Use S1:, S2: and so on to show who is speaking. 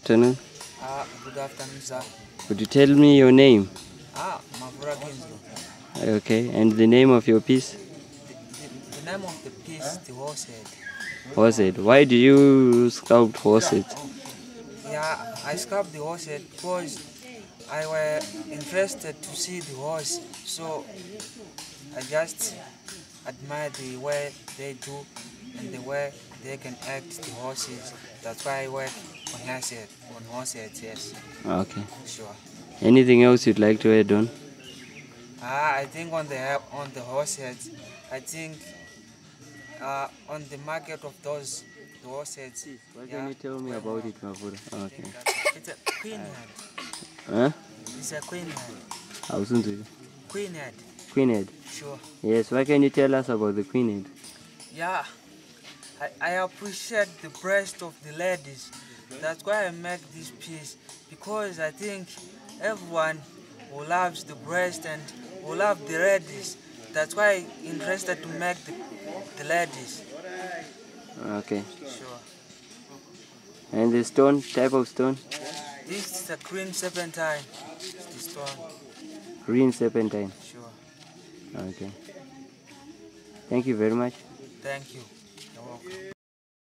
S1: afternoon.
S2: Good afternoon, sir.
S1: Could you tell me your name?
S2: Mavhura Kinzironi.
S1: Okay, and the name of your piece?
S2: The name of the piece is the horsehead.
S1: Horsehead. Why do you sculpt horsehead?
S2: Yeah, I sculpt the horsehead because I were interested to see the horse, so I just admire the way they do and the way they can act the horses. That's why I work on horseheads, yes.
S1: Okay.
S2: Sure.
S1: Anything else you'd like to add on?
S2: I think on the horseheads, I think on the market of the horseheads.
S1: What can you tell me about it, Mavhura? Okay.
S2: It's a queen head.
S1: Huh?
S2: It's a queen head.
S1: How soon do you?
S2: Queen head.
S1: Queen head.
S2: Sure.
S1: Yes, what can you tell us about the queen head?
S2: Yeah, I appreciate the breast of the ladies. That's why I make this piece, because I think everyone who loves the breast and who love the ladies, that's why I'm interested to make the ladies.
S1: Okay.
S2: Sure.
S1: And the stone, type of stone?
S2: This is a green serpentine. It's the stone.
S1: Green serpentine.
S2: Sure.
S1: Okay. Thank you very much.
S2: Thank you. You're welcome.